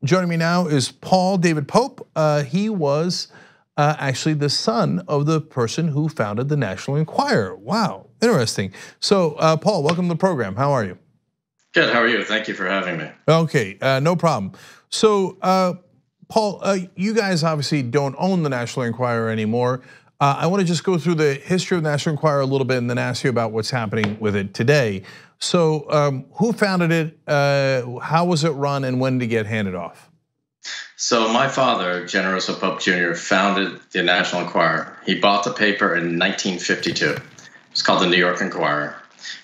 Joining me now is Paul David Pope. He was actually the son of the person who founded the National Enquirer. Wow, interesting. So Paul, welcome to the program. How are you? Good, how are you? Thank you for having me. Okay, no problem. So Paul, you guys obviously don't own the National Enquirer anymore. I want to just go through the history of the National Enquirer a little bit and then ask you about what's happening with it today. So who founded it, how was it run, and when did it get handed off? So my father, Generoso Pope Jr., founded the National Enquirer. He bought the paper in 1952. It's called the New York Enquirer.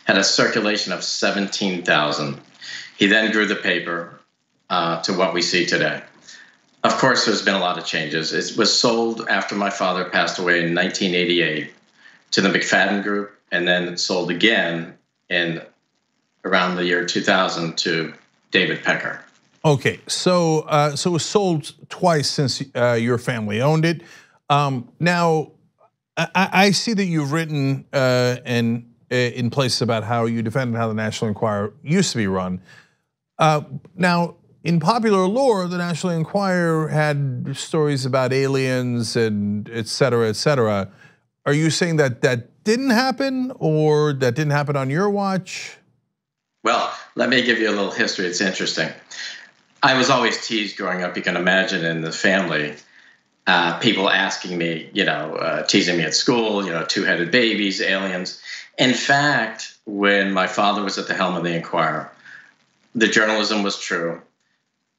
Had a circulation of 17,000. He then grew the paper to what we see today. Of course, there's been a lot of changes. It was sold after my father passed away in 1988 to the McFadden Group, and then sold again in around the year 2000 to David Pecker. Okay, so it was sold twice since your family owned it. Now, I see that you've written in places about how you defended how the National Enquirer used to be run. Now, in popular lore, the National Enquirer had stories about aliens and et cetera, et cetera. Are you saying that that didn't happen, or that didn't happen on your watch? Well, let me give you a little history. It's interesting. I was always teased growing up. You can imagine in the family, people asking me, teasing me at school, two-headed babies, aliens. In fact, when my father was at the helm of the Enquirer, the journalism was true.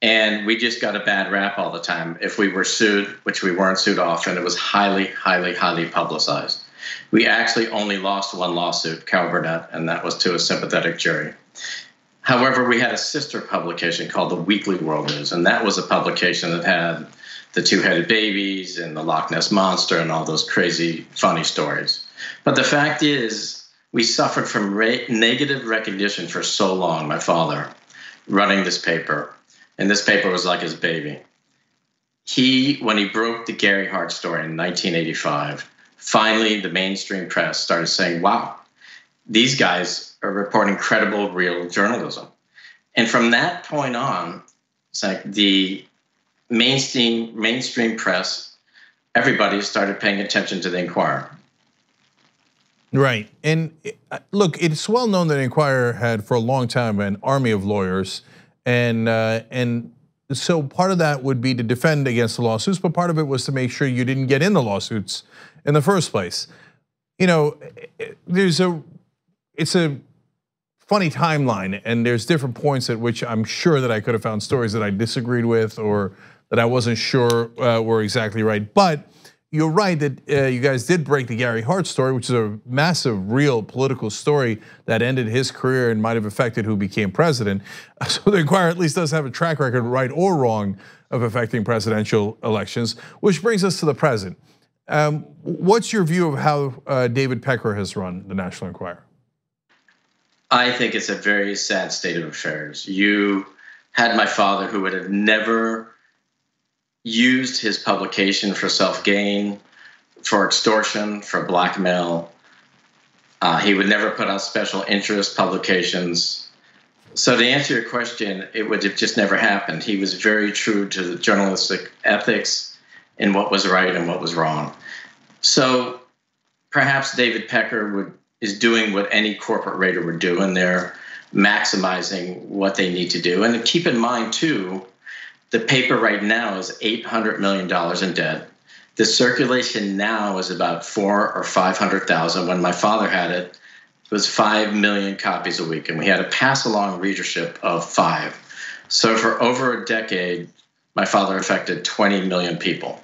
And we just got a bad rap all the time. If we were sued, which we weren't sued often, it was highly, highly, highly publicized. We actually only lost one lawsuit, Cal Burnett, and that was to a sympathetic jury. However, we had a sister publication called the Weekly World News, and that was a publication that had the two-headed babies and the Loch Ness Monster and all those crazy, funny stories. But the fact is, we suffered from negative recognition for so long, my father, running this paper. And this paper was like his baby. When he broke the Gary Hart story in 1985, finally the mainstream press started saying, wow, these guys are reporting credible, real journalism. And from that point on, it's like the mainstream press, everybody started paying attention to the Enquirer. Right, and look, it's well known that the Enquirer had for a long time an army of lawyers. And so part of that would be to defend against the lawsuits, but part of it was to make sure you didn't get in the lawsuits in the first place. It's a funny timeline, and there's different points at which I'm sure that I could have found stories that I disagreed with or that I wasn't sure were exactly right. But you're right that you guys did break the Gary Hart story, which is a massive, real political story that ended his career and might have affected who became president. So the Enquirer at least does have a track record, right or wrong, of affecting presidential elections, which brings us to the present. What's your view of how David Pecker has run the National Enquirer? I think it's a very sad state of affairs. You had my father, who would have never used his publication for self-gain, for extortion, for blackmail. He would never put out special interest publications. So to answer your question, it would have just never happened. He was very true to the journalistic ethics and what was right and what was wrong. So perhaps David Pecker is doing what any corporate raider would do, and they're maximizing what they need to do. And keep in mind too, the paper right now is $800 million in debt. The circulation now is about 400,000 or 500,000. When my father had it, it was 5 million copies a week, and we had a pass-along readership of 5. So for over a decade, my father affected 20 million people.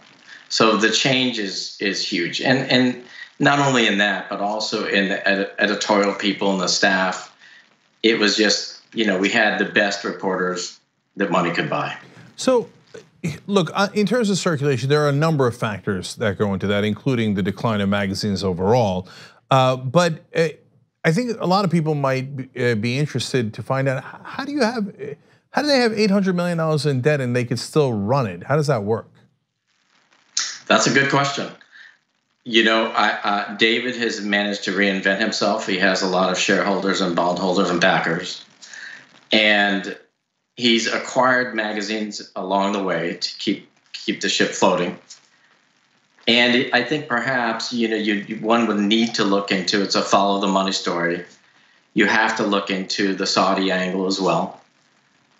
So the change is huge, and not only in that, but also in the editorial people and the staff. It was just, we had the best reporters that money could buy. So, look, in terms of circulation, there are a number of factors that go into that, including the decline of magazines overall. But I think a lot of people might be interested to find out, how do they have $800 million in debt and they could still run it? How does that work? That's a good question. David has managed to reinvent himself. He has a lot of shareholders and bondholders and backers. And he's acquired magazines along the way to keep the ship floating. And I think perhaps one would need to look into, it's a follow the money story. You have to look into the Saudi angle as well,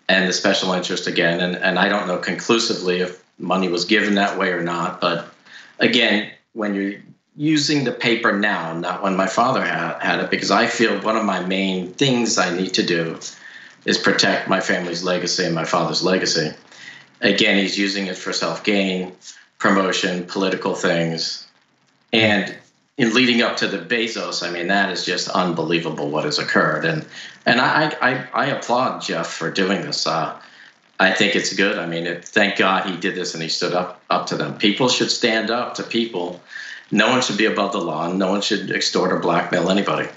and the special interest again. And I don't know conclusively if money was given that way or not. But again, when you're using the paper now, not when my father had it, because I feel one of my main things I need to do is protect my family's legacy and my father's legacy. Again, he's using it for self-gain, promotion, political things. And in leading up to the Bezos, I mean, that is just unbelievable what has occurred. And I applaud Jeff for doing this. I think it's good. I mean, thank God he did this and he stood up to them. People should stand up to people. No one should be above the law. And no one should extort or blackmail anybody.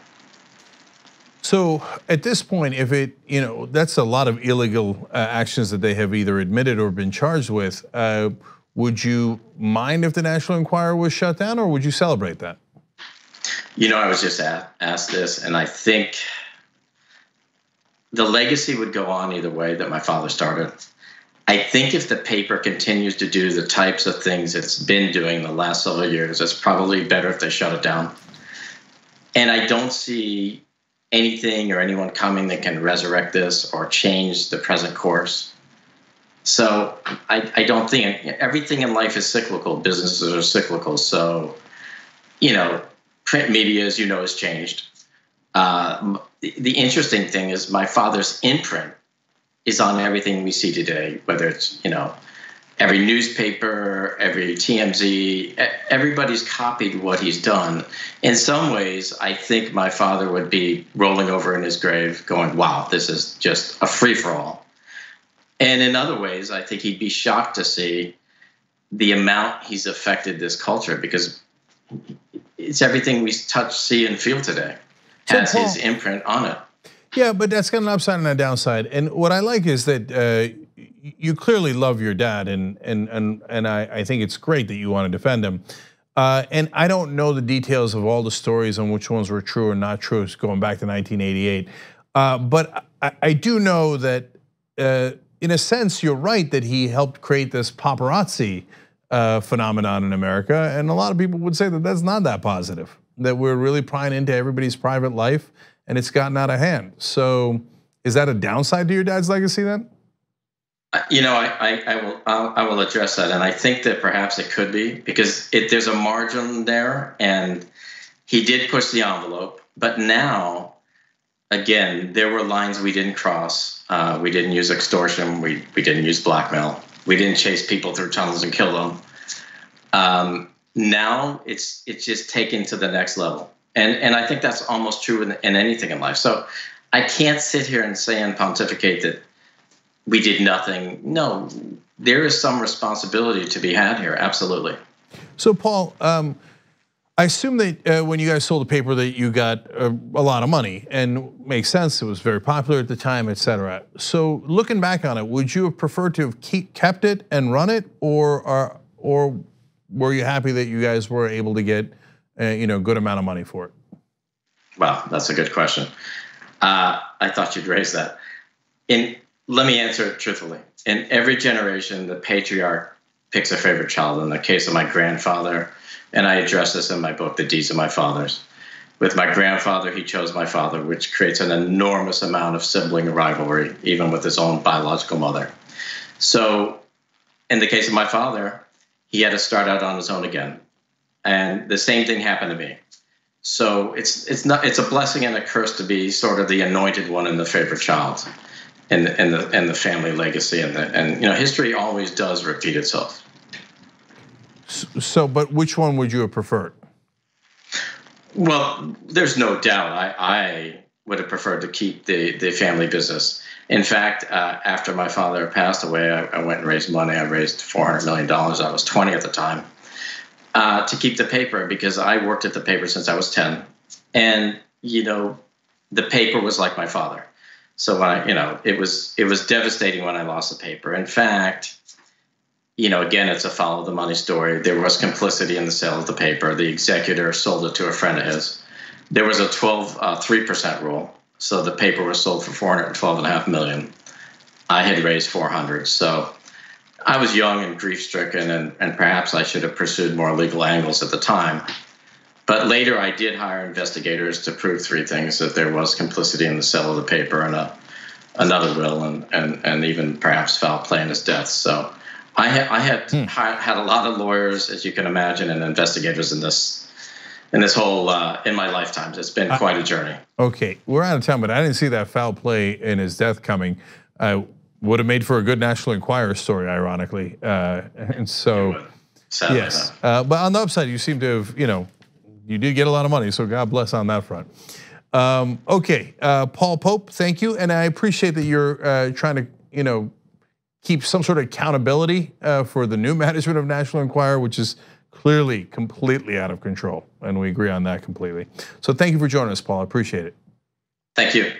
So at this point, if that's a lot of illegal actions that they have either admitted or been charged with. Would you mind if the National Enquirer was shut down, or would you celebrate that? I was just asked this, and I think the legacy would go on either way that my father started. I think if the paper continues to do the types of things it's been doing the last several years, it's probably better if they shut it down. And I don't see anything or anyone coming that can resurrect this or change the present course. So I don't think everything in life is cyclical. Businesses are cyclical. So, print media, as has changed. The interesting thing is my father's imprint is on everything we see today, whether it's, every newspaper, every TMZ, everybody's copied what he's done. In some ways, I think my father would be rolling over in his grave going, wow, this is just a free-for-all. And in other ways, I think he'd be shocked to see the amount he's affected this culture, because it's everything we touch, see, and feel today has his imprint on it. Yeah, but that's got an upside and a downside. And what I like is that you clearly love your dad, and I think it's great that you want to defend him. And I don't know the details of all the stories on which ones were true or not true, going back to 1988. But I do know that, in a sense, you're right that he helped create this paparazzi phenomenon in America, and a lot of people would say that that's not that positive. That we're really prying into everybody's private life, and it's gotten out of hand. So, is that a downside to your dad's legacy then? I will address that, and I think that perhaps it could be, because there's a margin there, and he did push the envelope. But now, again, there were lines we didn't cross. We didn't use extortion. We didn't use blackmail. We didn't chase people through tunnels and kill them. Now it's just taken to the next level, and I think that's almost true in anything in life. So I can't sit here and say and pontificate that we did nothing. No, there is some responsibility to be had here. Absolutely. So Paul, I assume that when you guys sold the paper that you got a lot of money, and makes sense. It was very popular at the time, et cetera. So looking back on it, would you have preferred to have kept it and run it, or were you happy that you guys were able to get a good amount of money for it? Wow, that's a good question. I thought you'd raise that. Let me answer it truthfully. In every generation, the patriarch picks a favorite child. In the case of my grandfather, and I address this in my book, The Deeds of My Fathers. With my grandfather, he chose my father, which creates an enormous amount of sibling rivalry, even with his own biological mother. So in the case of my father, he had to start out on his own again. And the same thing happened to me. So it's a blessing and a curse to be sort of the anointed one and the favorite child in the family legacy. And history always does repeat itself. So, but which one would you have preferred? Well, there's no doubt I would have preferred to keep the family business. In fact, after my father passed away, I went and raised money. I raised $400 million. I was 20 at the time, to keep the paper, because I worked at the paper since I was 10. And, the paper was like my father. So it was devastating when I lost the paper. In fact, again, it's a follow the money story. There was complicity in the sale of the paper. The executor sold it to a friend of his. There was a 3% rule. So the paper was sold for $412.5 million. I had raised 400. So I was young and grief-stricken, and perhaps I should have pursued more legal angles at the time. But later I did hire investigators to prove three things: that there was complicity in the sale of the paper and another will, and even perhaps foul play in his death. So I had a lot of lawyers, as you can imagine, and investigators in this whole in my lifetime. It's been quite a journey. Okay, we're out of time, but I didn't see that foul play in his death coming. Would have made for a good National Enquirer story, ironically. And so, sadly, yes. But on the upside, you seem to have, you did get a lot of money, so God bless on that front. Okay, Paul Pope, thank you, and I appreciate that you're trying to, keep some sort of accountability for the new management of National Enquirer, which is clearly completely out of control, and we agree on that completely. So thank you for joining us, Paul. I appreciate it. Thank you.